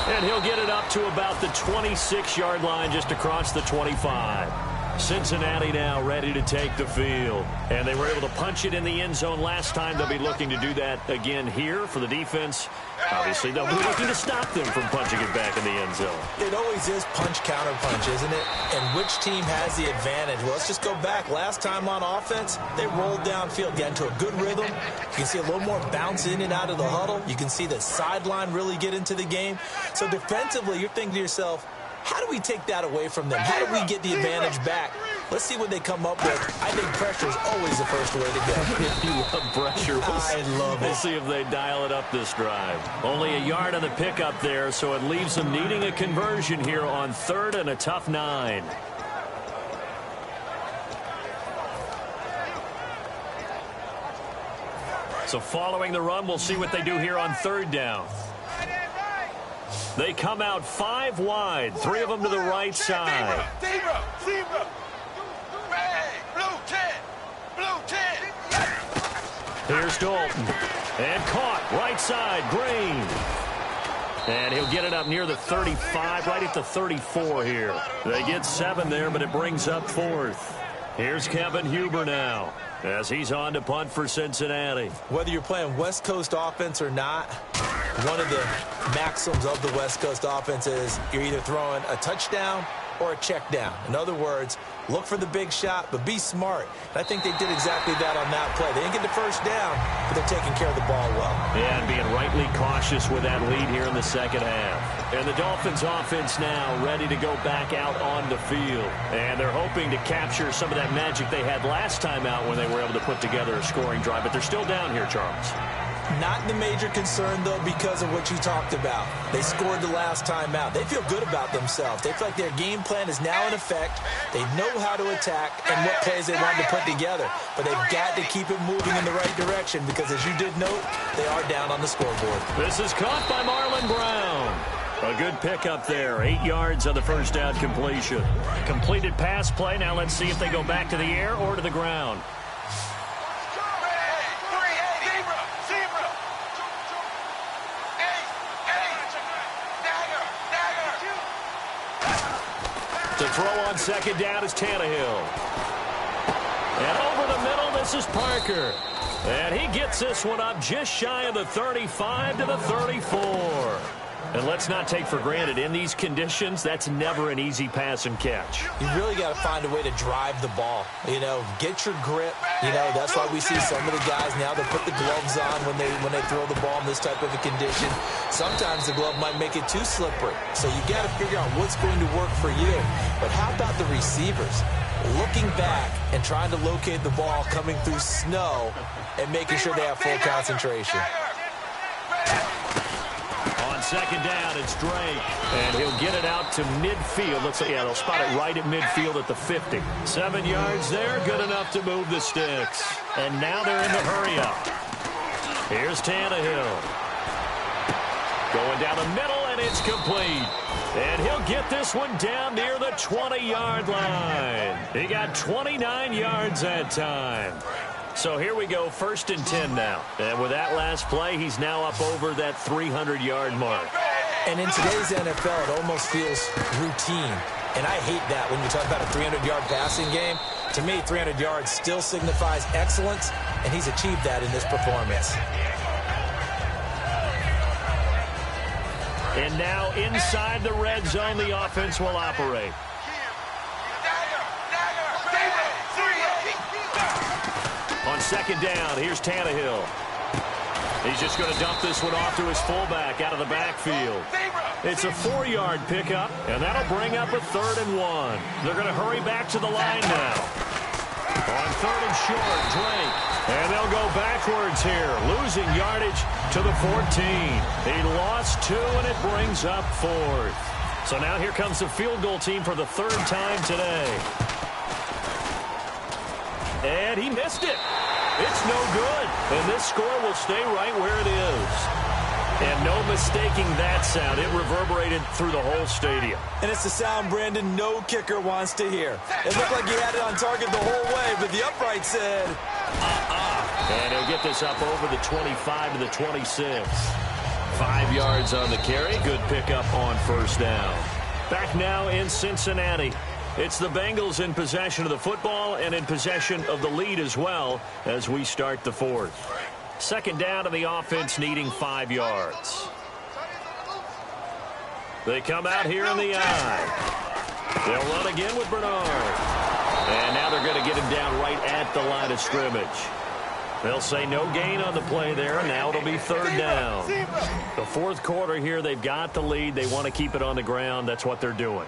And he'll get it up to about the 26-yard line, just across the 25. Cincinnati now ready to take the field. And they were able to punch it in the end zone last time. They'll be looking to do that again here for the defense. Obviously, they'll be looking to stop them from punching it back in the end zone. It always is punch-counter-punch, isn't it? And which team has the advantage? Well, let's just go back. Last time on offense, they rolled downfield, got into a good rhythm. You can see a little more bounce in and out of the huddle. You can see the sideline really get into the game. So defensively, you're thinking to yourself, how do we take that away from them? How do we get the advantage back? Let's see what they come up with. I think pressure is always the first way to go. If you love pressure, I love it. We'll see if they dial it up this drive. Only a yard on the pickup there, so it leaves them needing a conversion here on 3rd and a tough 9. So following the run, we'll see what they do here on 3rd down. They come out 5 wide, 3 of them to the right side. Zebra! Zebra! Red! Blue 10! Blue 10! Here's Dalton. And caught, right side, Green. And he'll get it up near the 35, right at the 34 here. They get 7 there, but it brings up 4th. Here's Kevin Huber now, as he's on to punt for Cincinnati. Whether you're playing West Coast offense or not, one of the maxims of the West Coast offense is you're either throwing a touchdown or a check down. In other words, look for the big shot, but be smart. And I think they did exactly that on that play. They didn't get the first down, but they're taking care of the ball well. Yeah, and being rightly cautious with that lead here in the second half. And the Dolphins offense now ready to go back out on the field. And they're hoping to capture some of that magic they had last time out when they were able to put together a scoring drive. But they're still down here, Charles. Not the major concern, though, because of what you talked about. They scored the last time out. They feel good about themselves. They feel like their game plan is now in effect. They know how to attack and what plays they want to put together. But they've got to keep it moving in the right direction because, as you did note, they are down on the scoreboard. This is caught by Marlon Brown. A good pickup there. 8 yards on the first down completion. Completed pass play. Now let's see if they go back to the air or to the ground. To throw on second down is Tannehill. And over the middle, this is Parker. And he gets this one up just shy of the 35 to the 34. And let's not take for granted, in these conditions, that's never an easy pass and catch. You really got to find a way to drive the ball. You know, get your grip. You know, that's why we see some of the guys now that put the gloves on when they throw the ball in this type of a condition. Sometimes the glove might make it too slippery. So you got to figure out what's going to work for you. But how about the receivers? Looking back and trying to locate the ball coming through snow and making sure they have full concentration. On second down, it's Drake. And he'll get it out to midfield. Looks like, yeah, they'll spot it right at midfield at the 50. 7 yards there, good enough to move the sticks. And now they're in the hurry-up. Here's Tannehill. Going down the middle, and it's complete. And he'll get this one down near the 20-yard line. He got 29 yards that time. So here we go, 1st and 10 now. And with that last play, he's now up over that 300-yard mark. And in today's NFL, it almost feels routine. And I hate that when you talk about a 300-yard passing game. To me, 300 yards still signifies excellence, and he's achieved that in this performance. And now inside the red zone, the offense will operate. On second down, here's Tannehill. He's just going to dump this one off to his fullback out of the backfield. It's a 4-yard pickup, and that'll bring up a 3rd and 1. They're going to hurry back to the line now. On 3rd and short, Drake. And they'll go backwards here, losing yardage to the 14. He lost 2, and it brings up 4th. So now here comes the field goal team for the 3rd time today. And he missed it. It's no good. And this score will stay right where it is. And no mistaking that sound. It reverberated through the whole stadium. And it's the sound, Brandon, no kicker wants to hear. It looked like he had it on target the whole way, but the upright said, And he'll get this up over the 25 to the 26. 5 yards on the carry. Good pickup on first down. Back now in Cincinnati. It's the Bengals in possession of the football and in possession of the lead as well as we start the fourth. Second down to the offense, needing 5 yards. They come out here in the eye. They'll run again with Bernard. And now they're going to get him down right at the line of scrimmage. They'll say no gain on the play there. Now it'll be third down. The fourth quarter here, they've got the lead. They want to keep it on the ground. That's what they're doing.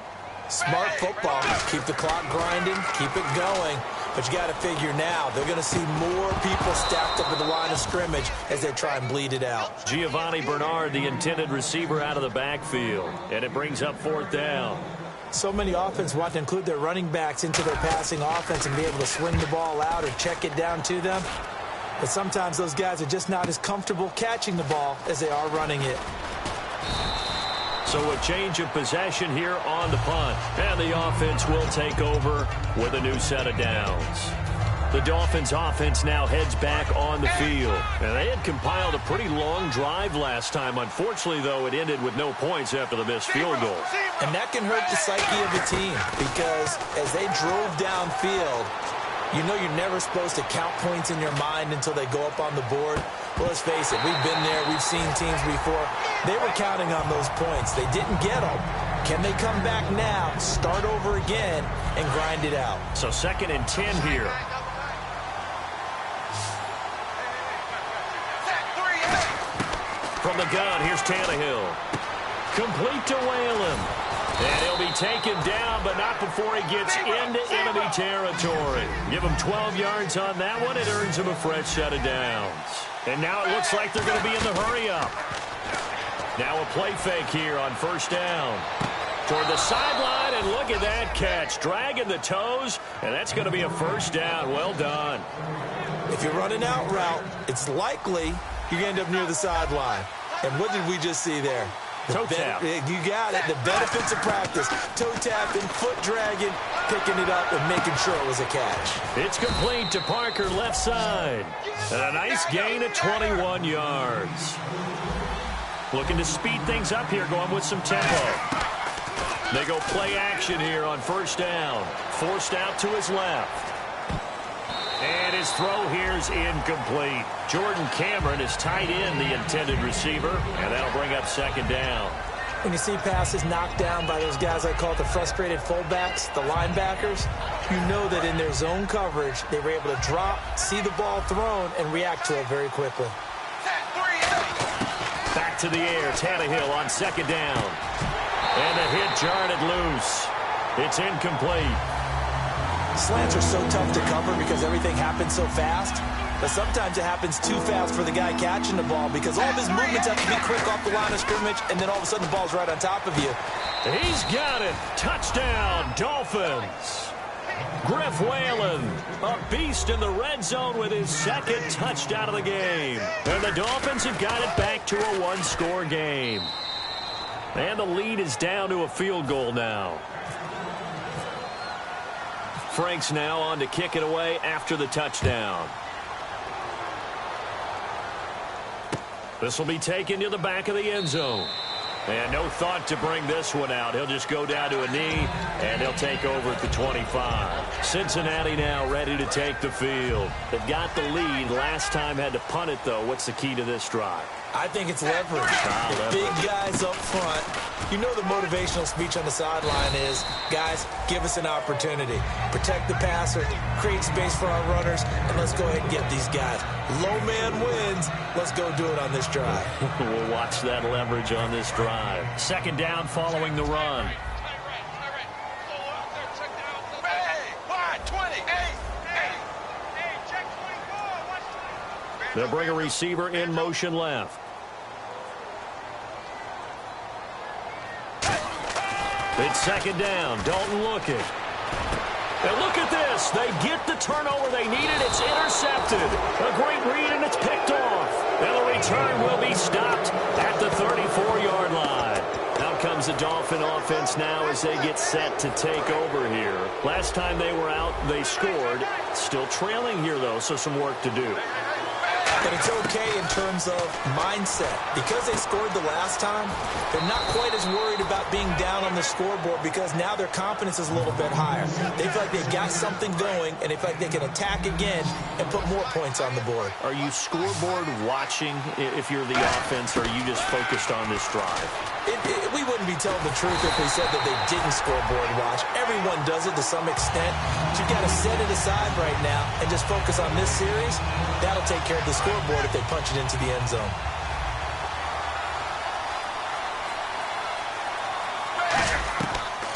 Smart football. Keep the clock grinding. Keep it going. But you got to figure now, they're going to see more people stacked up at the line of scrimmage as they try and bleed it out. Giovanni Bernard, the intended receiver, out of the backfield. And it brings up fourth down. So many offenses want to include their running backs into their passing offense and be able to swing the ball out or check it down to them. But sometimes those guys are just not as comfortable catching the ball as they are running it. So a change of possession here on the punt. And the offense will take over with a new set of downs. The Dolphins offense now heads back on the field. And they had compiled a pretty long drive last time. Unfortunately, though, it ended with no points after the missed field goal. And that can hurt the psyche of the team because as they drove downfield, you know you're never supposed to count points in your mind until they go up on the board. Well, let's face it, we've been there. We've seen teams before. They were counting on those points. They didn't get them. Can they come back now, start over again, and grind it out? So 2nd and 10 here. From the gun, here's Tannehill. Complete to Whalen. And he'll be taken down, but not before he gets into enemy territory. Give him 12 yards on that one. It earns him a fresh set of downs. And now it looks like they're going to be in the hurry-up. Now a play fake here on first down. Toward the sideline, and look at that catch. Dragging the toes, and that's going to be a first down. Well done. If you're running out route, it's likely you're going to end up near the sideline. And what did we just see there? Toe tap. You got it. The benefits of practice. Toe tapping, foot dragging, picking it up, and making sure it was a catch. It's complete to Parker left side. And a nice gain of 21 yards. Looking to speed things up here, going with some tempo. They go play action here on first down. Forced out to his left. And his throw here is incomplete. Jordan Cameron is tight end, the intended receiver, and that'll bring up second down. When you see passes knocked down by those guys I call it the frustrated fullbacks, the linebackers, you know that in their zone coverage, they were able to drop, see the ball thrown, and react to it very quickly. Back to the air, Tannehill on second down. And the hit jarred it loose. It's incomplete. Slants are so tough to cover because everything happens so fast. But sometimes it happens too fast for the guy catching the ball because all of his movements have to be quick off the line of scrimmage, and then all of a sudden the ball's right on top of you. He's got it. Touchdown, Dolphins. Griff Whalen, a beast in the red zone with his second touchdown of the game. And the Dolphins have got it back to a one-score game. And the lead is down to a field goal now. Franks now on to kick it away after the touchdown. This will be taken to the back of the end zone. And no thought to bring this one out. He'll just go down to a knee, and he'll take over at the 25. Cincinnati now ready to take the field. They've got the lead. Last time had to punt it, though. What's the key to this drive? I think it's leverage. The big guys up front. You know the motivational speech on the sideline is, guys, give us an opportunity. Protect the passer, create space for our runners, and let's go ahead and get these guys. Low man wins. Let's go do it on this drive. We'll watch that leverage on this drive. Second down following the run. They'll bring a receiver in motion left. It's second down. Dalton looking. And look at this. They get the turnover they needed. It's intercepted. A great read, and it's picked off. And the return will be stopped at the 34-yard line. Out comes the Dolphin offense now as they get set to take over here. Last time they were out, they scored. Still trailing here, though, so some work to do. But it's okay in terms of mindset. Because they scored the last time, they're not quite as worried about being down on the scoreboard because now their confidence is a little bit higher. They feel like they've got something going, and they feel like they can attack again and put more points on the board. Are you scoreboard watching if you're the offense, or are you just focused on this drive? We wouldn't be telling the truth if we said that they didn't scoreboard watch. Everyone does it to some extent. But you've got to set it aside right now and just focus on this series. That'll take care of the scoreboard if they punch it into the end zone.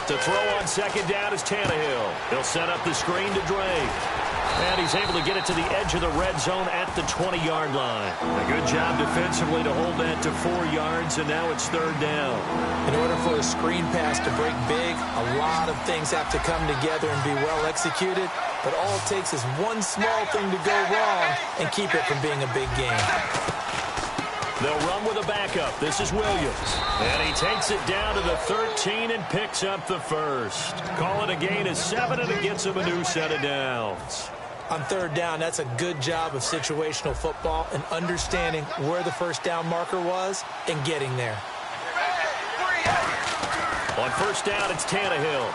To throw on second down is Tannehill. He'll set up the screen to Drake. And he's able to get it to the edge of the red zone at the 20-yard line. A good job defensively to hold that to 4 yards, and now it's third down. In order for a screen pass to break big, a lot of things have to come together and be well executed. But all it takes is one small thing to go wrong and keep it from being a big game. They'll run with a backup. This is Williams. And he takes it down to the 13 and picks up the first. Call it a gain of 7, and it gets him a new set of downs. On third down, that's a good job of situational football and understanding where the first down marker was and getting there. On first down, it's Tannehill.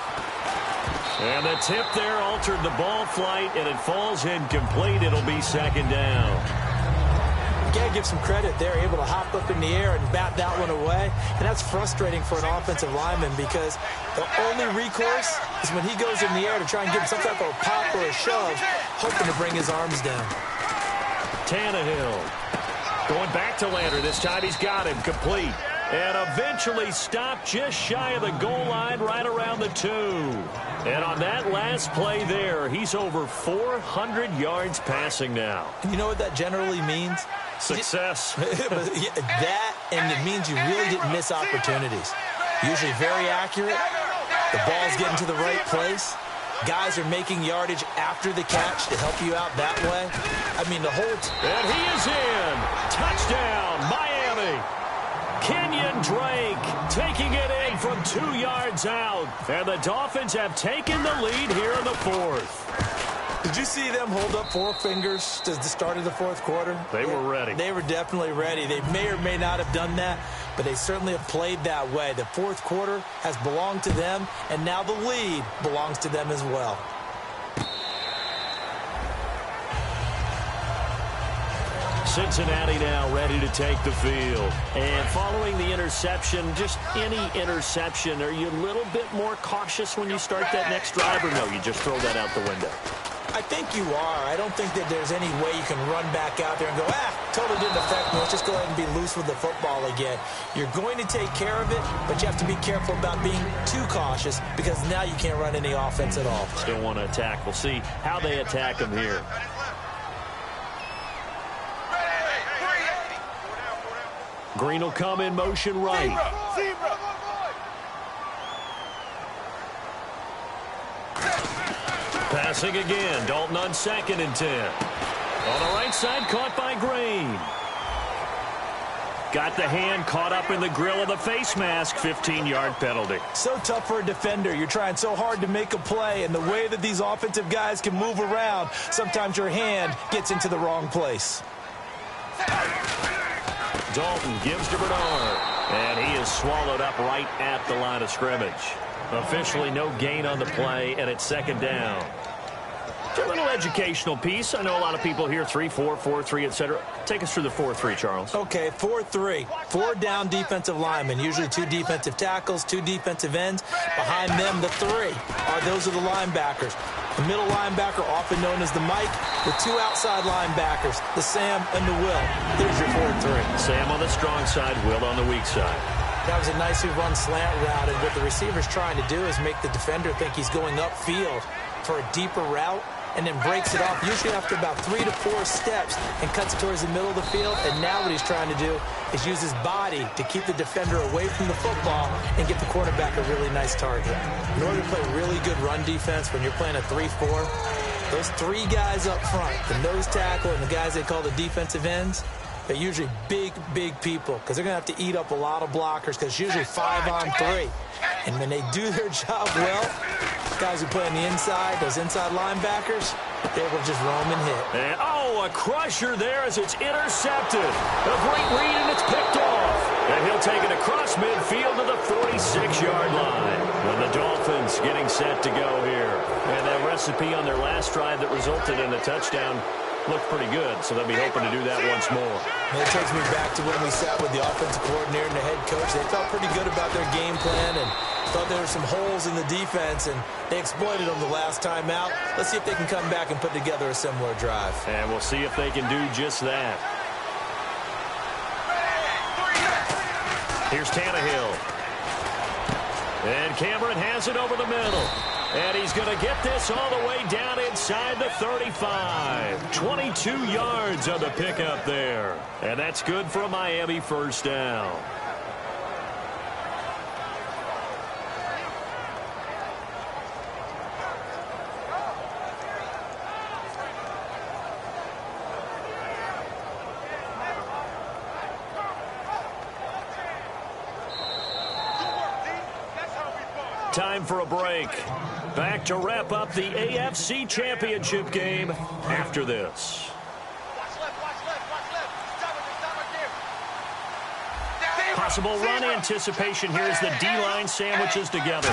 And the tip there altered the ball flight, and it falls incomplete. It'll be second down. You got to give some credit. They're able to hop up in the air and bat that one away. And that's frustrating for an offensive lineman because the only recourse is when he goes in the air to try and get some type of a pop or a shove, hoping to bring his arms down. Tannehill going back to Lander. This time he's got him complete. And eventually stopped just shy of the goal line right around the 2. And on that last play there, he's over 400 yards passing now. And you know what that generally means? Success. That, and it means you really didn't miss opportunities. Usually very accurate. The ball's getting to the right place. Guys are making yardage after the catch to help you out that way. I mean, the whole... And he is in. Touchdown, Miami. Kenyon Drake taking it in from 2 yards out. And the Dolphins have taken the lead here in the fourth. Did you see them hold up 4 fingers to the start of the fourth quarter? They were ready. They were definitely ready. They may or may not have done that, but they certainly have played that way. The fourth quarter has belonged to them, and now the lead belongs to them as well. Cincinnati now ready to take the field. And following the interception, just any interception, are you a little bit more cautious when you start that next drive, or no, you just throw that out the window? I think you are. I don't think that there's any way you can run back out there and go, totally didn't affect me. Let's just go ahead and be loose with the football again. You're going to take care of it, but you have to be careful about being too cautious because now you can't run any offense at all. Still want to attack. We'll see how they attack him here. Green will come in motion right. Zebra. Passing again. Dalton on 2nd and 10. On the right side, caught by Green. Got the hand caught up in the grill of the face mask. 15-yard penalty. So tough for a defender. You're trying so hard to make a play, and the way that these offensive guys can move around, sometimes your hand gets into the wrong place. Dalton gives to Bernard, and he is swallowed up right at the line of scrimmage. Officially no gain on the play, and it's second down. It's a little educational piece. I know a lot of people hear 3-4, 4-3, etc. Take us through the 4-3, Charles. Okay, 4-3. 4 down defensive linemen, usually 2 defensive tackles, 2 defensive ends. Behind them, the 3 those are the linebackers. The middle linebacker, often known as the Mike, with 2 outside linebackers, the Sam and the Will. There's your 4-3. Sam on the strong side, Will on the weak side. That was a nicely run slant route, and what the receiver's trying to do is make the defender think he's going upfield for a deeper route, and then breaks it off, usually after about 3 to 4 steps, and cuts towards the middle of the field. And now what he's trying to do is use his body to keep the defender away from the football and get the quarterback a really nice target. In order to play really good run defense when you're playing a 3-4, those 3 guys up front, the nose tackle and the guys they call the defensive ends, they're usually big, big people because they're going to have to eat up a lot of blockers because it's usually 5 on 3. And when they do their job well, guys who play on the inside, those inside linebackers, they will just roam and hit. And, a crusher there as it's intercepted. A great read, and it's picked off. And he'll take it across midfield to the 46-yard line. And the Dolphins getting set to go here. And that recipe on their last drive that resulted in a touchdown looked pretty good, so they'll be hoping to do that once more. And it takes me back to when we sat with the offensive coordinator and the head coach. They felt pretty good about their game plan and thought there were some holes in the defense, and they exploited them the last time out. Let's see if they can come back and put together a similar drive. And we'll see if they can do just that. Here's Tannehill. And Cameron has it over the middle. And he's going to get this all the way down inside the 35. 22 yards on the pickup there. And that's good for a Miami first down. Time for a break. Back to wrap up the AFC Championship game after this. Possible run anticipation here as the D-line sandwiches together.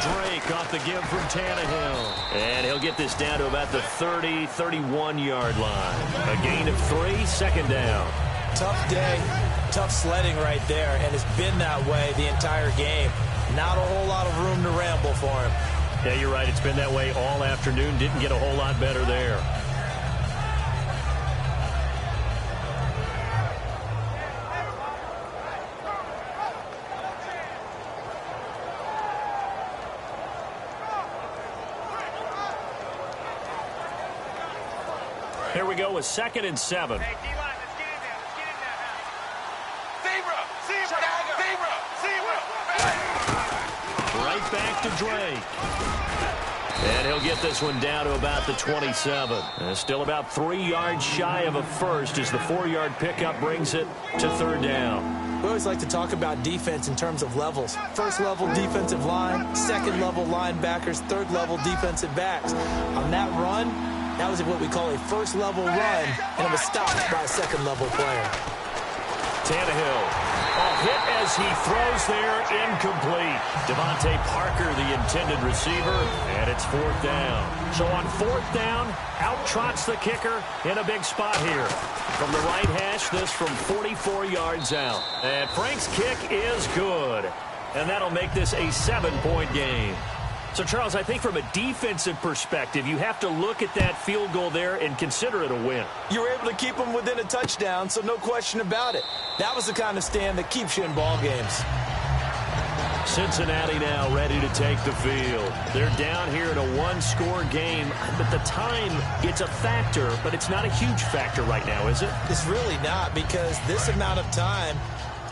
Drake off the give from Tannehill. And he'll get this down to about the 30, 31-yard line. A gain of 3, second down. Tough day, tough sledding right there, and it's been that way the entire game. Not a whole lot of room to ramble for him. Yeah, you're right. It's been that way all afternoon. Didn't get a whole lot better there. Here we go with 2nd and 7. Hey, D-line, let's get in there. Let's get in there now. Zebra! Right back to Drake. And he'll get this one down to about the 27. Still about 3 yards shy of a first as the 4-yard pickup brings it to 3rd down. We always like to talk about defense in terms of levels. 1st level defensive line, 2nd level linebackers, 3rd level defensive backs. On that run, that was what we call a 1st level run, and it was stopped by a 2nd level player. Tannehill. A hit as he throws there, incomplete. Devontae Parker, the intended receiver, and it's 4th down. So on 4th down, out trots the kicker in a big spot here. From the right hash, this from 44 yards out. And Frank's kick is good. And that'll make this a 7-point game. So, Charles, I think from a defensive perspective, you have to look at that field goal there and consider it a win. You were able to keep them within a touchdown, so no question about it. That was the kind of stand that keeps you in ball games. Cincinnati now ready to take the field. They're down here in a 1-score game, but the time, it's a factor, but it's not a huge factor right now, is it? It's really not, because this amount of time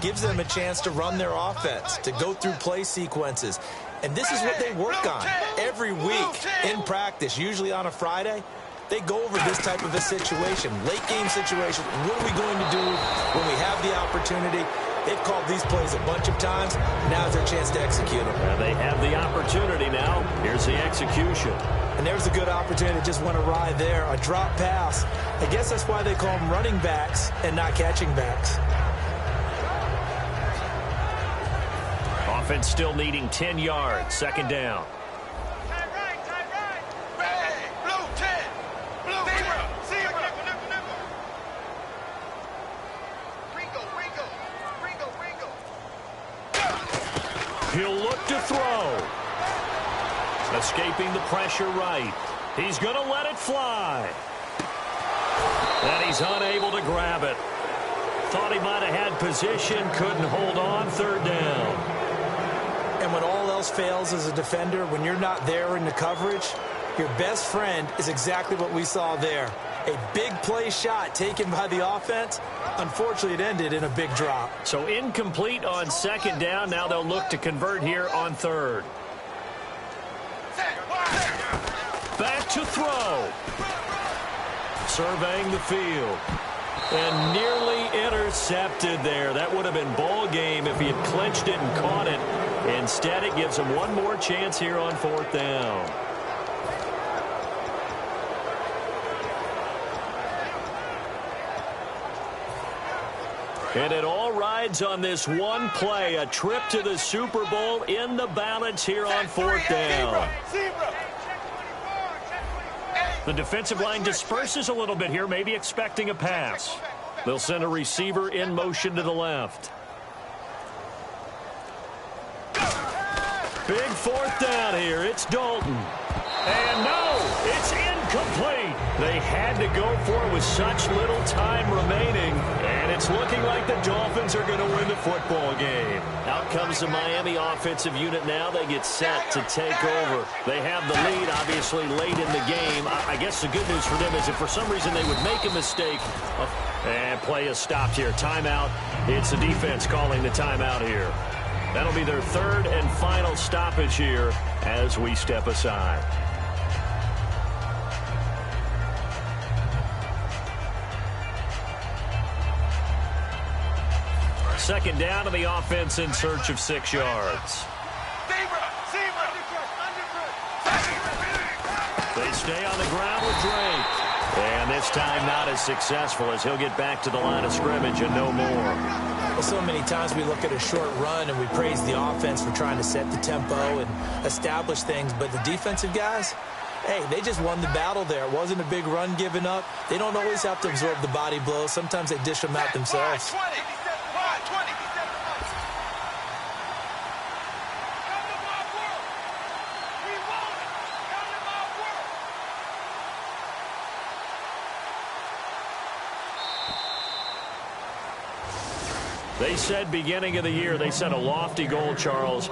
gives them a chance to run their offense, to go through play sequences. And this is what they work on every week in practice, usually on a Friday. They go over this type of a situation, late game situation. What are we going to do when we have the opportunity? They've called these plays a bunch of times. Now's their chance to execute them. Well, they have the opportunity now. Here's the execution. And there's a good opportunity. Just went awry there. A drop pass. I guess that's why they call them running backs and not catching backs. Offense still needing 10 yards. 2nd down. Tie right. Red, blue 10. Blue zebra. Ringo. He'll look to throw. Escaping the pressure right. He's going to let it fly. And he's unable to grab it. Thought he might have had position, couldn't hold on. 3rd down. And when all else fails as a defender, when you're not there in the coverage, Your best friend is exactly what we saw there. A big play shot taken by the offense. Unfortunately, it ended in a big drop. So incomplete on second down. Now they'll look to convert here on third. Back to throw. Surveying the field. And nearly intercepted there. That would have been ball game if he had clinched it and caught it. Instead, it gives him one more chance here on fourth down. And it all rides on this one play. A trip to the Super Bowl in the balance here on fourth down. The defensive line disperses a little bit here, maybe expecting a pass. They'll send a receiver in motion to the left. Big fourth down here. It's Dalton. And no, it's incomplete. They had to go for it with such little time remaining. And it's looking like the Dolphins are going to win the football game. Out comes the Miami offensive unit now. They get set to take over. They have the lead, obviously, late in the game. I guess the good news for them is if for some reason they would make a mistake, and play is stopped here. Timeout. It's the defense calling the timeout here. That'll be their third and final stoppage here as we step aside. Second down to the offense in search of 6 yards. They stay on the ground with Drake. And this time not as successful as he'll get back to the line of scrimmage and no more. Well, so many times we look at a short run and we praise the offense for trying to set the tempo and establish things. But the defensive guys, hey, they just won the battle there. It wasn't a big run given up. They don't always have to absorb the body blows. Sometimes they dish them out themselves. They said beginning of the year, they set a lofty goal, Charles,